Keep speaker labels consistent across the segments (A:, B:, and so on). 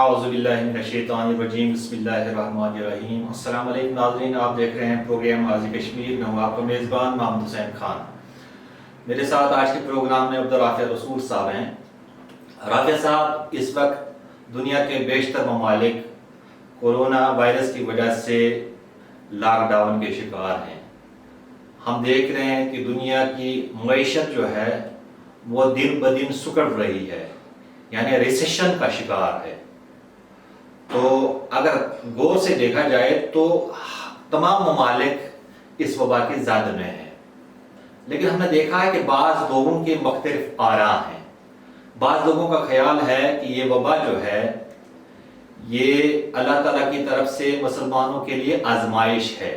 A: औज़ुबिल्लाहिमिनश्शैतानिर्रजीम बिस्मिल्लाहिर्रहमानिर्रहीम। अस्सलाम वालेकुम नाज़रीन, आप देख रहे हैं प्रोग्राम आज़ कश्मीर। मैं हूँ आपका मेज़बान मोहम्मद हुसैन खान। मेरे साथ आज के प्रोग्राम में अब्दुल राफ़िया रसूल साहब हैं। राफ़िया साहब इस वक्त दुनिया के बेशतर ममालिक कोरोना वायरस की वजह से लॉकडाउन के शिकार हैं। हम देख रहे हैं कि दुनिया की मईशत जो है वो दिन ब दिन सुकड़ रही है, यानी रिसेशन का शिकार है। तो अगर गौर से देखा जाए तो तमाम ममालिक इस वबा की ज़द में हैं, लेकिन हमने देखा है कि बाज़ लोगों के मुख्तलिफ आरा हैं। बाज़ लोगों का ख्याल है कि ये वबा जो है ये अल्लाह ताला की तरफ से मुसलमानों के लिए आजमाइश है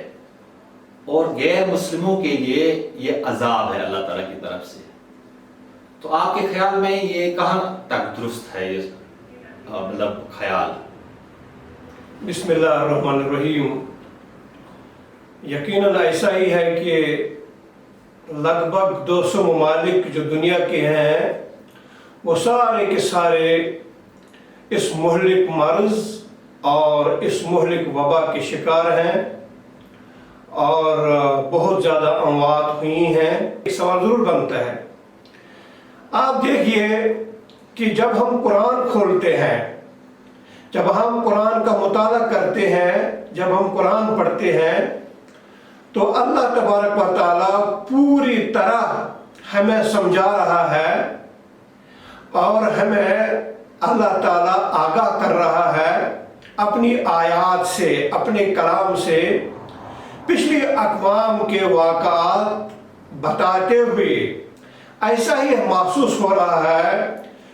A: और गैर मुस्लिमों के लिए ये अजाब है अल्लाह ताला की तरफ से। तो आपके ख्याल में ये कहाँ तक दुरुस्त है, ये मतलब ख्याल?
B: बिस्मिल्लाहिर्रहमानिर्रहीम। यकीनन ऐसा ही है कि लगभग 200 ममालिक जो दुनिया के हैं वो सारे के सारे इस मुहलिक मर्ज़ और इस मुहलिक वबा के शिकार हैं और बहुत ज़्यादा अमवात हुई हैं। एक सवाल ज़रूर बनता है, आप देखिए कि जब हम कुरान खोलते हैं, जब हम कुरान का मुताला करते हैं, जब हम कुरान पढ़ते हैं तो अल्लाह तबारक व तआला पूरी तरह हमें समझा रहा है और हमें अल्लाह ताला आगाह कर रहा है अपनी आयात से, अपने कलाम से पिछली अक़वाम के वाक़ात बताते हुए। ऐसा ही महसूस हो रहा है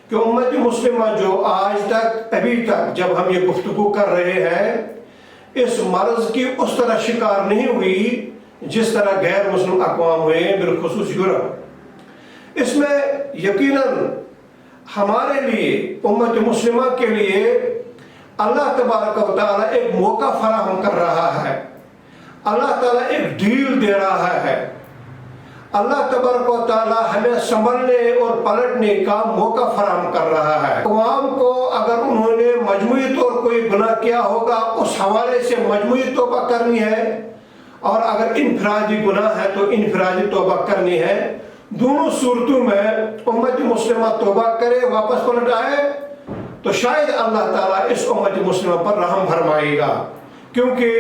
B: कि उम्मत मुस्लिमा जो आज तक अभी तक जब हम ये गुफ्तगू कर रहे हैं इस मर्ज़ की उस तरह शिकार नहीं हुई जिस तरह गैर मुस्लिम अक़वाम हुए, बिलखुसूस यूरोप। इसमें यकीनन हमारे लिए, उम्मत मुस्लिमा के लिए अल्लाह तबारक व तआला एक मौका फराहम कर रहा है, अल्लाह ताला एक डील दे रहा है। अल्लाह तबारक व तआला हमें संभलने और पलटने का मौका फराहम कर रहा है। अवाम को अगर उन्होंने मजमूई तौर कोई गुनाह किया होगा उस हवाले से मजमूई तौबा करनी है और अगर इनफरादी गुनाह है तो इनफरादी तौबा करनी है। दोनों सूरतों में उम्मत मुस्लिमा तौबा करे, वापस पलट आए तो शायद अल्लाह ताला इस उम्मत मुस्लिमा पर रहम फरमाएगा। क्योंकि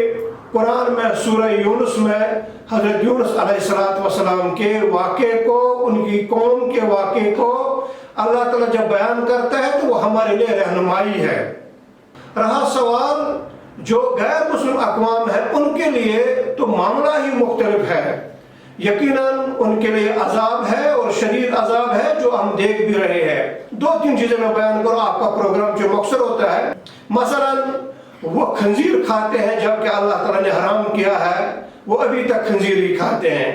B: कुरान में सूरह यूनुस में हज़रत यूनुस अलैहिस्सलाम के वाक़े को, उनकी कौम के वाक़े को अल्लाह ताला जब बयान करता है तो वो हमारे लिए रहनुमाई है। रहा सवाल जो गैर मुस्लिम अक़वाम है उनके लिए तो मामला ही मुख्तलिफ है। यकीनन उनके लिए अजाब है और शदीद अजाब है जो हम देख भी रहे हैं। 2-3 चीज़ें मैं बयान करूँ, आपका प्रोग्राम जो मकसद होता है। मसलन वो खंजीर खाते हैं जबकि अल्लाह ताला ने हराम किया है, वो अभी तक खंजीर ही खाते हैं।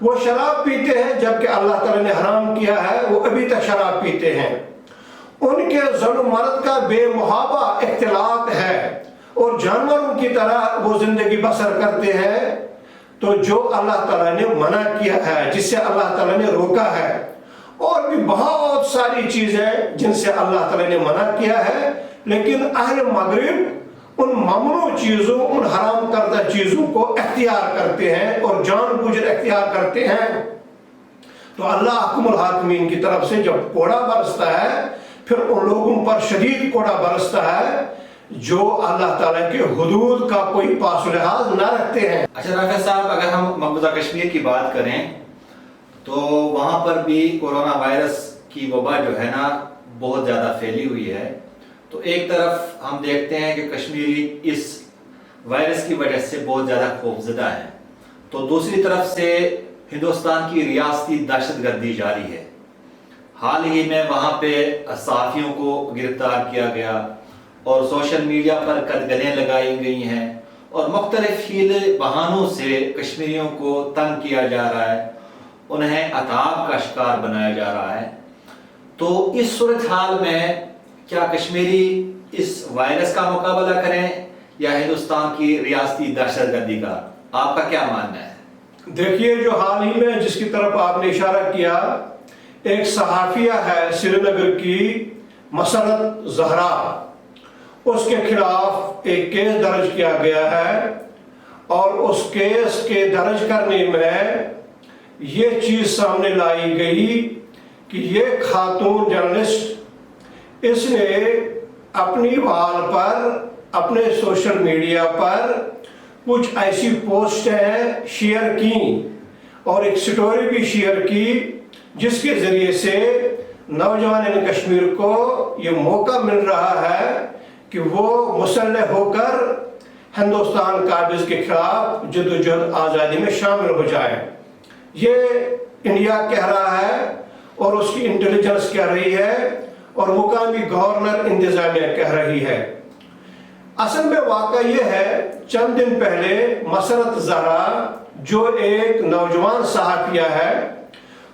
B: वो शराब पीते हैं जबकि अल्लाह ताला ने हराम किया है, वो अभी तक शराब पीते हैं। उनके ज़ुल्म मर्द का बेमुहाबा इख्तिलात है और जानवरों की तरह वो ज़िंदगी बसर करते हैं। तो जो अल्लाह ताला ने मना किया है, जिससे अल्लाह ताला ने रोका है, और भी बहुत सारी चीज़ें जिनसे अल्लाह ताला ने मना किया है, लेकिन अहले मगरिब उन ममनू चीज़ों, उन हराम करदा चीज़ों को इख्तियार करते हैं और जानबूझकर इख्तियार करते हैं। तो अल्लाह हुक्मुल हाकिमीन की तरफ से जब कोड़ा बरसता है फिर उन लोगों पर शदीद कोड़ा बरसता है जो अल्लाह ताला के हुदूद का कोई पास लिहाज न रखते हैं।
A: अच्छा राफ़िया साहब, अगर हम मकबूजा कश्मीर की बात करें तो वहाँ पर भी कोरोना वायरस की वबा जो है ना बहुत ज़्यादा फैली हुई है। तो एक तरफ हम देखते हैं कि कश्मीरी इस वायरस की वजह से बहुत ज़्यादा खौफज़दा है, तो दूसरी तरफ से हिंदुस्तान की रियासती दहशतगर्दी जारी है। हाल ही में वहाँ पे सहाफ़ियों को गिरफ्तार किया गया और सोशल मीडिया पर कदगनें लगाई गई हैं और मुख्तलिफ हीले बहानों से कश्मीरियों को तंग किया जा रहा है, उन्हें अताब का शिकार बनाया जा रहा है। तो इस सूरत हाल में क्या कश्मीरी इस वायरस का मुकाबला करें या हिंदुस्तान की रियासती दहशतगर्दी का? आपका क्या मानना है?
B: देखिए, जो हाल ही में जिसकी तरफ आपने इशारा किया, एक सहाफ़िया है श्रीनगर की मसरत जहरा, اس کے خلاف ایک کیس درج کیا گیا ہے، اور اس کیس کے درج کرنے میں یہ چیز سامنے لائی گئی کہ یہ خاتون جرنلسٹ، اس نے اپنی وال پر، اپنے سوشل میڈیا پر کچھ ایسی پوسٹیں شیئر کی اور ایک سٹوری بھی شیئر کی جس کے ذریعے سے نوجوان کشمیر کو یہ موقع مل رہا ہے کہ وہ مسلح ہو کر ہندوستان قابض کے خلاف جدوجہد آزادی میں شامل ہو جائے۔ یہ انڈیا کہہ رہا ہے اور اس کی انٹیلیجنس کہہ رہی ہے اور مقامی گورنر انتظامیہ کہہ رہی ہے۔ اصل میں واقعہ یہ ہے، چند دن پہلے مسرت زہرا جو ایک نوجوان صحافیہ ہے،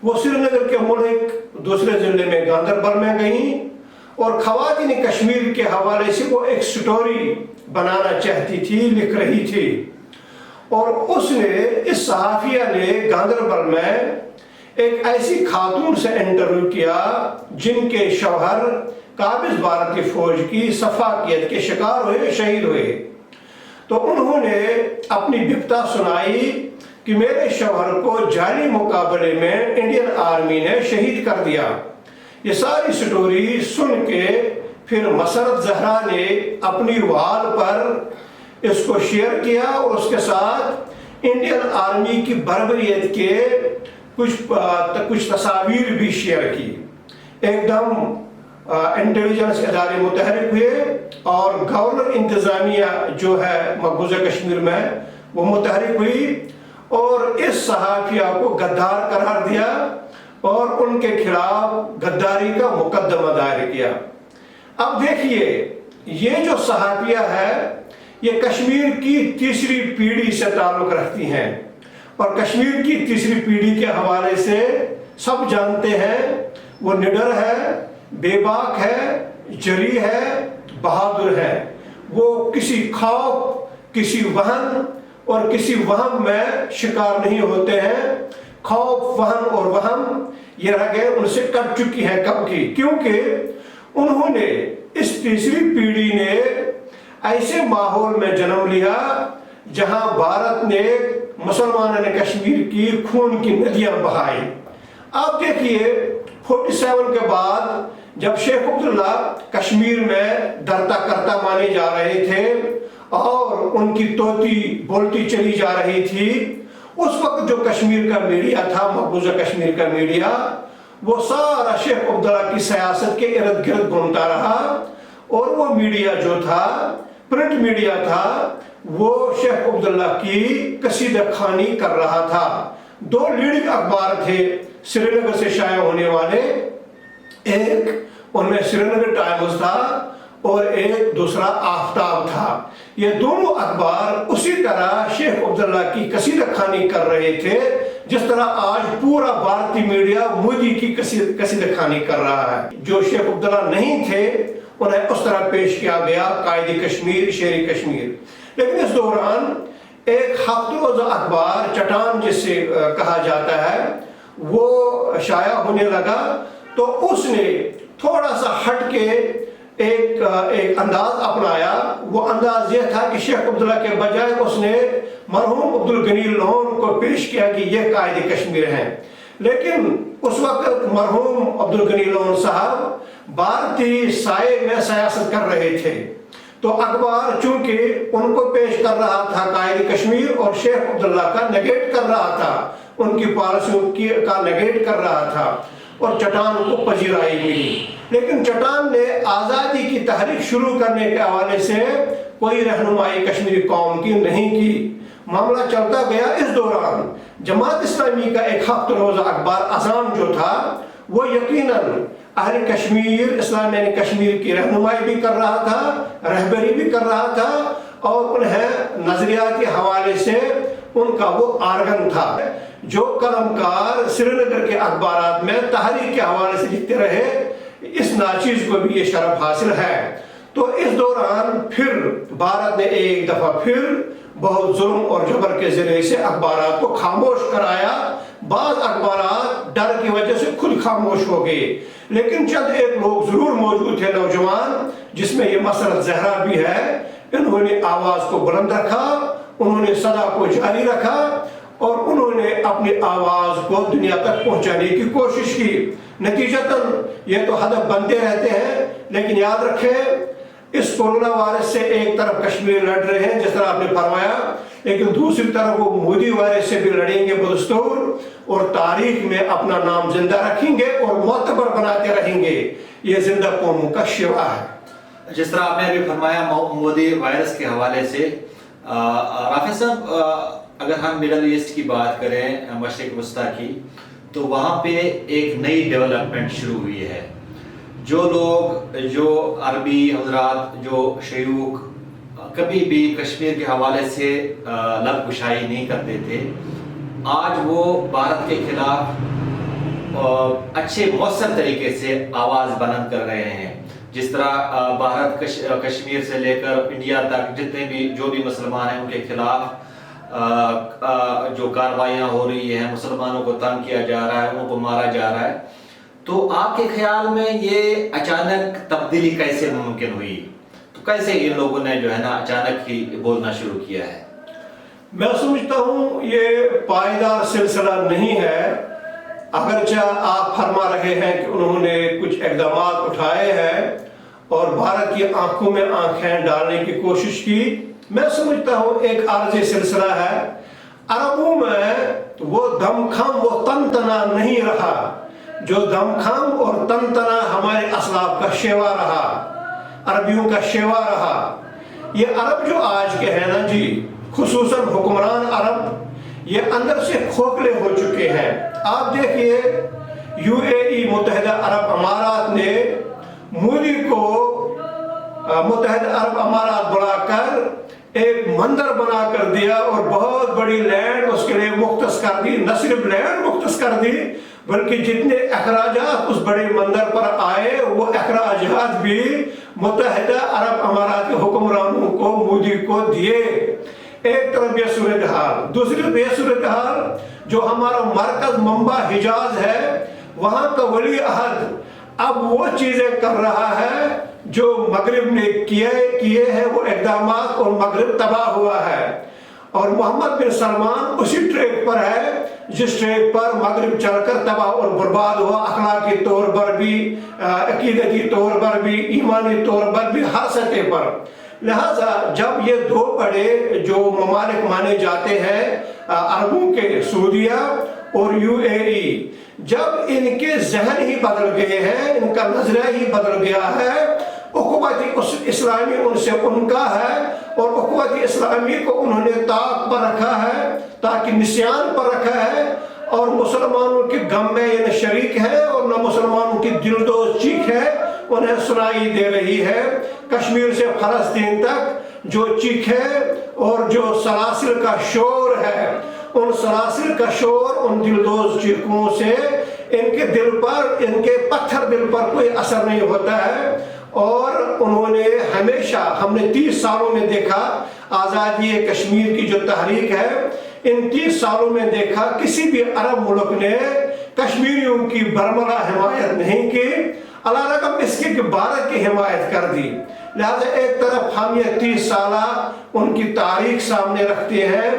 B: وہ سری نگر کے ملک دوسرے ضلع میں گاندربل میں گئیں اور خواتین کشمیر کے حوالے سے وہ ایک سٹوری بنانا چاہتی تھی، لکھ رہی تھی، اور اس نے، اس صحافیہ نے گاندربل میں ایک ایسی خاتون سے انٹرویو کیا جن کے شوہر قابض بھارتی فوج کی سفاکیت کے شکار ہوئے، شہید ہوئے۔ تو انہوں نے اپنی بپتا سنائی کہ میرے شوہر کو جعلی مقابلے میں انڈین آرمی نے شہید کر دیا۔ یہ ساری سٹوری سن کے پھر مسرت زہرا نے اپنی وال پر اس کو شیئر کیا اور اس کے ساتھ انڈین آرمی کی بربریت کے کچھ تصاویر بھی شیئر کی۔ ایک دم انٹیلیجنس ادارے متحرک ہوئے اور گورنر انتظامیہ جو ہے مقبوضہ کشمیر میں وہ متحرک ہوئی اور اس صحافیہ کو غدار قرار دیا اور ان کے خلاف غداری کا مقدمہ دائر کیا۔ اب دیکھیے، یہ جو صحافیہ ہے یہ کشمیر کی تیسری پیڑھی سے تعلق رکھتی ہیں، اور کشمیر کی تیسری پیڑھی کے حوالے سے سب جانتے ہیں وہ نڈر ہے، بے باک ہے، جری ہے، بہادر ہے۔ وہ کسی خوف، کسی وہن اور کسی وہم میں شکار نہیں ہوتے ہیں۔ خوف، وہن اور وہم یہ رگیں ان سے کٹ چکی ہیں کب کی، کیونکہ انہوں نے، اس تیسری پیڑھی نے ایسے ماحول میں جنم لیا جہاں بھارت نے مسلمانوں نے کشمیر کی خون کی ندیاں بہائی۔ آپ دیکھیے 47 کے بعد جب شیخ عبداللہ کشمیر میں درتا کرتا مانے جا رہے تھے اور ان کی توتی بولتی چلی جا رہی تھی، اس وقت جو کشمیر کا میڈیا تھا، مقبوضہ کشمیر کا میڈیا، وہ سارا شیخ عبداللہ کی سیاست کے ارد گرد گھومتا رہا، اور وہ میڈیا جو تھا، پرنٹ میڈیا تھا، وہ شیخ عبداللہ کی قصیدہ خوانی کر رہا تھا۔ دو لیڈنگ اخبار تھے سری نگر سے شائع ہونے والے، ایک ان میں سری نگر ٹائمز تھا اور ایک دوسرا آفتاب تھا۔ یہ دونوں اخبار اسی طرح شیخ عبداللہ کی قصیدہ خوانی کر رہے تھے جس طرح آج پورا بھارتی میڈیا مودی کی قصیدہ خوانی کر رہا ہے۔ جو شیخ عبداللہ نہیں تھے انہیں اس طرح پیش کیا گیا، قائد کشمیر، شیر کشمیر۔ لیکن اس دوران ایک ہفتہ روزہ اخبار چٹان جس سے کہا جاتا ہے وہ شائع ہونے لگا، تو اس نے تھوڑا سا ہٹ کے ایک انداز اپنایا۔ وہ انداز یہ تھا کہ شیخ عبداللہ کے بجائے اس نے مرحوم عبدالغنی لون کو پیش کیا کہ یہ قائد کشمیر ہیں، لیکن اس وقت مرحوم عبدالغنی لون صاحب بھارتی سائے میں سیاست کر رہے تھے، تو اخبار چونکہ ان کو پیش کر رہا تھا قائد کشمیر اور شیخ عبداللہ کا نیگیٹ کر رہا تھا، ان کی پالیسیوں کا نیگیٹ کر رہا تھا، اور چٹان کو پذیرائی ملی۔ لیکن چٹان نے آزادی کی تحریک شروع کرنے کے حوالے سے کوئی رہنمائی کشمیری قوم کی نہیں کی۔ معاملہ چلتا گیا۔ اس دوران جماعت اسلامی کا ایک ہفتہ روزہ اخبار اذان جو تھا وہ یقیناً اہل کشمیر، اسلامی کشمیر کی رہنمائی بھی کر رہا تھا، رہبری بھی کر رہا تھا، اور انہیں نظریات کے حوالے سے ان کا وہ آرگن تھا۔ جو قلمکار سری نگر کے اخبارات میں تحریک کے حوالے سے لکھتے رہے، اس ناچیز کو بھی یہ شرف حاصل ہے۔ تو اس دوران پھر بھارت نے ایک دفعہ پھر بہت ظلم اور جبر کے ذریعے سے اخبارات کو خاموش کرایا، بعض अखबारात डर की वजह से खुद खामोश हो गए, लेकिन चंद एक लोग जरूर मौजूद थे नौजवान, जिसमें ये मसरत जहरा भी है। इन्होंने आवाज को बुलंद रखा, उन्होंने सदा को जारी रखा और उन्होंने अपनी आवाज को दुनिया तक पहुंचाने की कोशिश की। नतीजतन ये तो हदफ बनते रहते हैं, लेकिन याद रखें इस कोरोना वायरस से एक तरफ कश्मीर लड़ रहे हैं जिस तरह आपने फरमाया, लेकिन दूसरी तरफ वो मोदी वायरस से भी लड़ेंगे बदस्तूर, और तारीख में अपना नाम जिंदा रखेंगे और मोतबर बनाते रहेंगे। ये जिंदा कौमों का शिवा है।
A: जिस तरह आपने अभी फरमाया मोदी वायरस के हवाले से, राफिज साहब, अगर हम मिडल ईस्ट की बात करें, मशरिक वस्ता की, तो वहाँ पे एक नई डेवलपमेंट शुरू हुई है। जो लोग, जो अरबी हजरात, जो शयूख कभी भी कश्मीर के हवाले से लब कुशाई नहीं करते थे, आज वो भारत के खिलाफ अच्छे मौसर तरीके से आवाज़ बुलंद कर रहे हैं। जिस तरह भारत कश्मीर से लेकर इंडिया तक जितने भी जो भी मुसलमान हैं उनके खिलाफ जो कार्रवाइयाँ हो रही हैं, मुसलमानों को तंग किया जा रहा है, उनको मारा जा रहा है, तो आपके ख्याल में ये अचानक तब्दीली कैसे मुमकिन हुई? तो कैसे इन लोगों ने जो है ना अचानक ही बोलना शुरू किया है?
B: मैं समझता हूँ ये पायदार सिलसिला नहीं है। अगरचे आप फरमा रहे हैं कि उन्होंने कुछ इक़दाम उठाए हैं और भारत की आंखों में आंखें डालने की कोशिश की, मैं समझता हूँ एक आर्जी सिलसिला है। अरबों में वो दमखम, वो तनतना नहीं रहा जो दमखम और तनतना हमारे असलाफ का शेवा रहा, अरबियों का शेवा रहा। ये अरब जो आज के हैं ना जी, खुसूसन हुक्मरान अरब, ये अंदर से खोखले हो चुके हैं। आप देखिए यूएई मुत्तहिदा अरब अमारात ने मोदी को मुत्तहिदा अरब अमारात बुलाकर एक मंदिर बना कर दिया और बहुत बड़ी लैंड उसके लिए मुख्तस कर दी। न सिर्फ लैंड मुख्तस कर दी, बल्कि जितने अखराजात उस बड़े मंदिर पर आए वो अखराजात भी मुत्तहिदा अरब अमारात के हुक्मरानों को, मोदी को दिए। एक तरफ ये सूरत हाल, दूसरी तरफ ये सूरत हाल जो हमारा मरकज मंबा हिजाज है, वहां का वली अहद अब वो चीजें कर रहा है जो मगरिब ने किए हैं वो इक़दाम, और मगरिब तबाह हुआ है। और मोहम्मद बिन सलमान उसी ट्रैक पर है जिस ट्रैक पर मगरिब चलकर तबाह और बर्बाद हुआ, अखलाकी तौर पर भी, अकीदती तौर पर भी, ईमानी तौर पर भी, हर सतह पर। लिहाजा जब ये दो बड़े जो ममालिक माने जाते हैं अरबों के, सऊदीया और यूएई, जब इनके जहन ही बदल गए हैं, इनका नजरिया ही बदल गया है, उक़्वत इस्लामी उनसे उनका है और उक़्वत इस्लामी को उन्होंने ताक पर रखा है, ताकि निशान पर रखा है, और मुसलमानों के गम में ये न शरीक है और न मुसलमानों की दिलदोज चीख है उन्हें सुनाई दे रही है। कश्मीर से फलस्तीन तक जो चीख है और जो सलासिल का शोर है, उन सलासिल का शोर, उन दिलदोज चीखों से इनके दिल पर, इनके पत्थर दिल पर कोई असर नहीं होता है। और उन्होंने हमेशा, हमने 30 सालों में देखा आज़ादी कश्मीर की जो तहरीक है, इन 30 सालों में देखा किसी भी अरब मुल्क ने कश्मीरियों की बरमला हिमायत नहीं की, अल्लाह रकम इसके कि भारत की हिमायत कर दी। लिहाजा एक तरफ हम ये 30 साला उनकी तारीख सामने रखते हैं,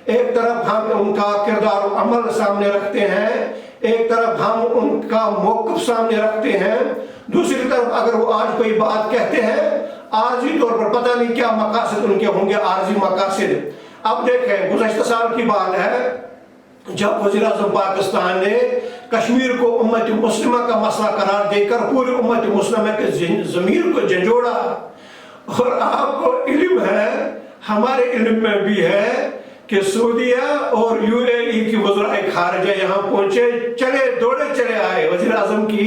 B: एक तरफ हम उनका किरदार और अमल सामने रखते हैं, एक तरफ हम उनका मौक़िफ़ सामने रखते हैं, दूसरी तरफ अगर वो आज कोई बात कहते हैं आर्जी तौर पर, पता नहीं क्या मकासद उनके होंगे, आर्जी मकासद। अब देखें, गुज़श्ता साल की बात है जब वज़ीर-ए-आज़म पाकिस्तान ने कश्मीर को उम्मत मुस्लिमा का मसला करार देकर पूरी उम्मत मुस्लिमा के ज़मीर को झंझोड़ा। और आपको इल्म है, हमारे इल्म में भी है कि सऊदीया और यूएई की वज़राए खारिजा यहाँ पहुंचे, चले दौड़े चले आए, वज़ीर-ए-आज़म की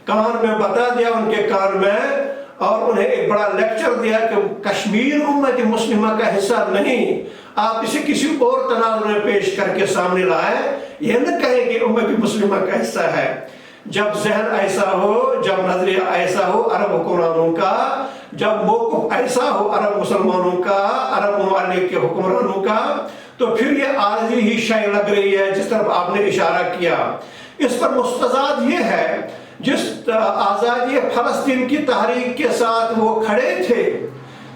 B: कान में बता दिया, उनके कान में, और उन्हें एक बड़ा लेक्चर दिया कि कश्मीर उम्मत मुस्लिमा का हिस्सा नहीं, आप इसे किसी और तनाज़ुर में पेश करके सामने लाए, यह न कहें कि उम्मत मुस्लिमा का हिस्सा है। जब जहन ऐसा हो, जब नजरिया ऐसा हो अरब हुक्मरानों का, जब मौक़िफ़ ऐसा हो अरब मुसलमानों का, अरब ममालिक के हुक्मरानों का, تو پھر یہ عارضی ہی شے لگ رہی ہے جس طرف آپ نے اشارہ کیا. اس پر مستزاد یہ ہے جس آزادی فلسطین کی تحریک کے ساتھ وہ کھڑے تھے،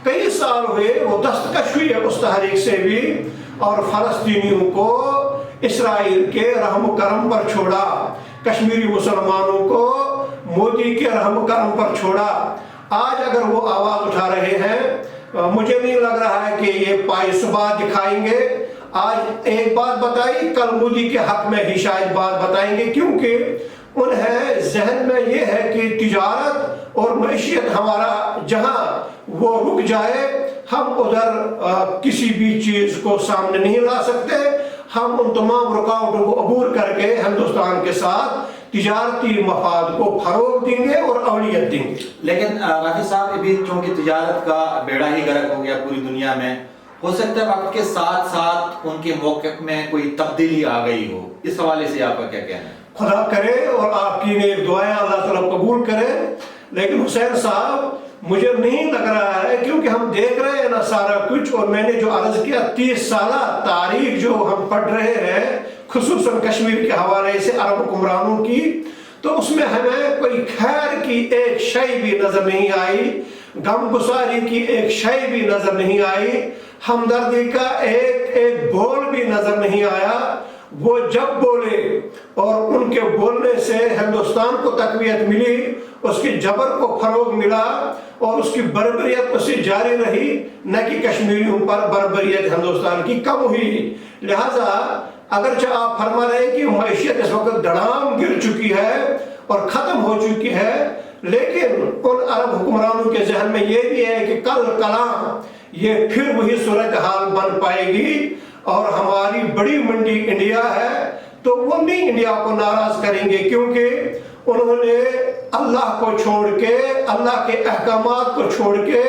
B: کئی سال ہوئے، وہ دستکش ہوئی ہے اس تحریک سے بھی، اور فلسطینیوں کو اسرائیل کے رحم و کرم پر چھوڑا، کشمیری مسلمانوں کو مودی کے رحم و کرم پر چھوڑا. آج اگر وہ آواز اٹھا رہے ہیں، مجھے نہیں لگ رہا ہے کہ یہ پائے صبح دکھائیں گے. آج ایک بات بتائی، کل مودی کے حق میں ہی شاید بات بتائیں گے، کیونکہ انہیں ذہن میں یہ ہے کہ تجارت اور معیشت ہمارا جہاں وہ رک جائے، ہم ادھر کسی بھی چیز کو سامنے نہیں لا سکتے. ہم ان تمام رکاوٹوں کو عبور کر کے ہندوستان کے ساتھ تجارتی مفاد کو فروغ دیں گے اور اولویت دیں گے.
A: لیکن رافی صاحب، ابھی چونکہ تجارت کا بیڑا ہی غرق ہو گیا پوری دنیا میں، ہو سکتا ہے وقت کے ساتھ ساتھ ان کے موقف میں کوئی تبدیلی آ گئی ہو. اس حوالے سے آپ کا کیا کہنا ہے؟
B: خدا کرے اور آپ کی نیک دعائیں اللہ تعالیٰ قبول کرے. لیکن حسین صاحب، مجھے نہیں لگ رہا ہے، کیونکہ ہم دیکھ رہے ہیں نا سارا کچھ، اور میں نے جو عرض کیا 30 سالہ تاریخ جو ہم پڑھ رہے ہیں خصوصاً کشمیر کے حوالے سے عرب حکمرانوں کی، تو اس میں ہمیں کوئی خیر کی ایک شے بھی نظر نہیں آئی، غم گساری کی ایک شے بھی نظر نہیں آئی، ہمدردی کا ایک بول بھی نظر نہیں آیا. وہ جب بولے اور ان کے بولنے سے ہندوستان کو تقویت ملی، اس کی جبر کو فروغ ملا، اور اس کی بربریت اسے جاری رہی، نہ کہ کشمیریوں پر بربریت ہندوستان کی کم ہوئی. لہٰذا اگرچہ آپ فرما رہے ہیں کہ معیشت اس وقت دڑام گر چکی ہے اور ختم ہو چکی ہے، لیکن ان عرب حکمرانوں کے ذہن میں یہ بھی ہے کہ کل کلاں یہ پھر وہی صورتحال بن پائے گی، اور ہماری بڑی منڈی انڈیا ہے، تو وہ نہیں انڈیا کو ناراض کریں گے، کیونکہ انہوں نے اللہ کو چھوڑ کے، اللہ کے احکامات کو چھوڑ کے،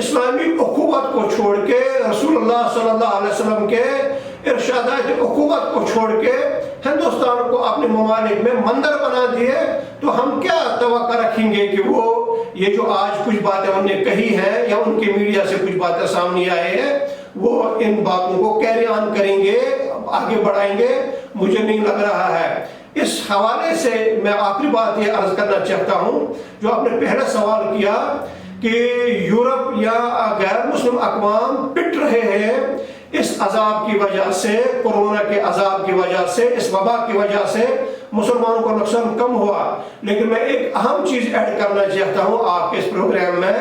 B: اسلامی اخوت کو چھوڑ کے، رسول اللہ صلی اللہ علیہ وسلم کے ارشادات اخوت کو چھوڑ کے ہندوستان کو اپنے ممالک میں مندر بنا دیے. تو ہم کیا توقع رکھیں گے کہ وہ یہ جو آج کچھ باتیں انہوں نے کہی ہیں یا ان کے میڈیا سے کچھ باتیں سامنے آئے ہیں، وہ ان باتوں کو کیری آن کریں گے، آگے بڑھائیں گے؟ مجھے نہیں لگ رہا ہے. اس حوالے سے میں آخری بات یہ عرض کرنا چاہتا ہوں، جو آپ نے پہلا سوال کیا کہ یورپ یا غیر مسلم اقوام پٹ رہے ہیں اس عذاب کی وجہ سے، کورونا کے عذاب کی وجہ سے، اس وبا کی وجہ سے مسلمانوں کو نقصان کم ہوا. لیکن میں ایک اہم چیز ایڈ کرنا چاہتا ہوں آپ کے اس پروگرام میں.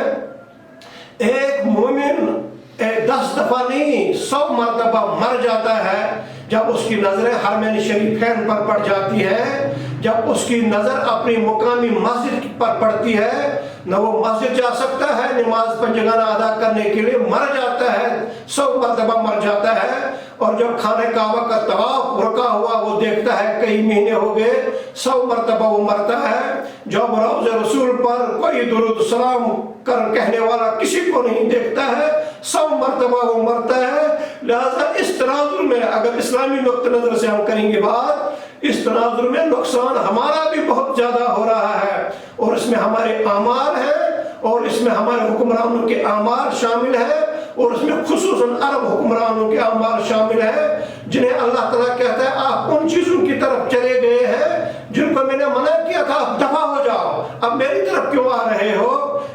B: ایک مومن 10 دفعہ نہیں 100 مرتبہ مر جاتا ہے جب اس کی نظریں حرمین شریفین پر پڑ جاتی ہیں، جب اس کی نظر اپنی مقامی مسجد پر پڑتی ہے. نہ وہ مسجد جا سکتا ہے نماز پنجگانہ ادا کرنے کے لیے، مر جاتا ہے، 100 مرتبہ مر جاتا ہے. اور جب خانہ کعبہ کا طواف رکا ہوا وہ دیکھتا ہے، کئی مہینے ہو گئے، 100 مرتبہ وہ مرتا ہے. جب روض رسول پر کوئی درود سلام کہنے والا کسی کو نہیں دیکھتا ہے، 100 مرتبہ وہ مرتا ہے. لہذا اس تناظر میں اگر اسلامی نقطہ نظر سے ہم کریں گے بات، اس تناظر میں نقصان ہمارا بھی بہت زیادہ ہو رہا ہے، اور اس میں ہمارے اعمال ہیں، اور اس میں ہمارے حکمرانوں کے اعمال شامل ہیں، اور اس میں خصوصاً عرب حکمرانوں کے اعمال شامل ہیں، جنہیں اللہ تعالیٰ کہتا ہے آپ ان چیزوں کی طرف چلے گئے ہیں جن کو میں نے منع کیا تھا، اب دفع ہو جاؤ، اب میری طرف کیوں آ رہے ہو؟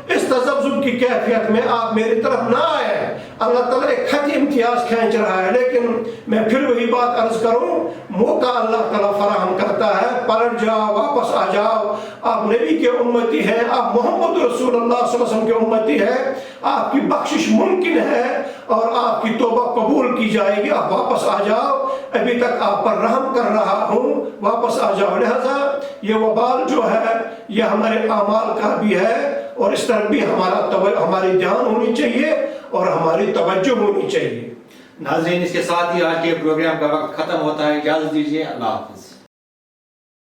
B: اس تذبذب کی کیفیت میں آپ میری طرف نہ آئے. اللہ تعالیٰ ایک خطی امتیاز کھینچ رہا ہے. لیکن میں پھر وہی بات عرض کروں، موقع اللہ تعالیٰ فراہم کرتا ہے. پلٹ جاؤ، واپس آ جاؤ. آپ نبی کے امتی ہیں، آپ محمد رسول اللہ صلی اللہ علیہ وسلم کے امتی ہیں، آپ کی بخشش ممکن ہے اور آپ کی توبہ قبول کی جائے گی. آپ واپس آ جاؤ، ابھی تک آپ پر رحم کر رہا ہوں، واپس آ جاؤ. لہذا یہ وبال جو ہے یہ ہمارے اعمال کا بھی ہے، اور اس طرح بھی ہماری دھیان ہونی چاہیے اور ہماری توجہ ہونی چاہیے.
A: ناظرین، اس کے ساتھ ہی آج کے پروگرام کا وقت ختم ہوتا ہے. اجازت دیجیے، اللہ حافظ.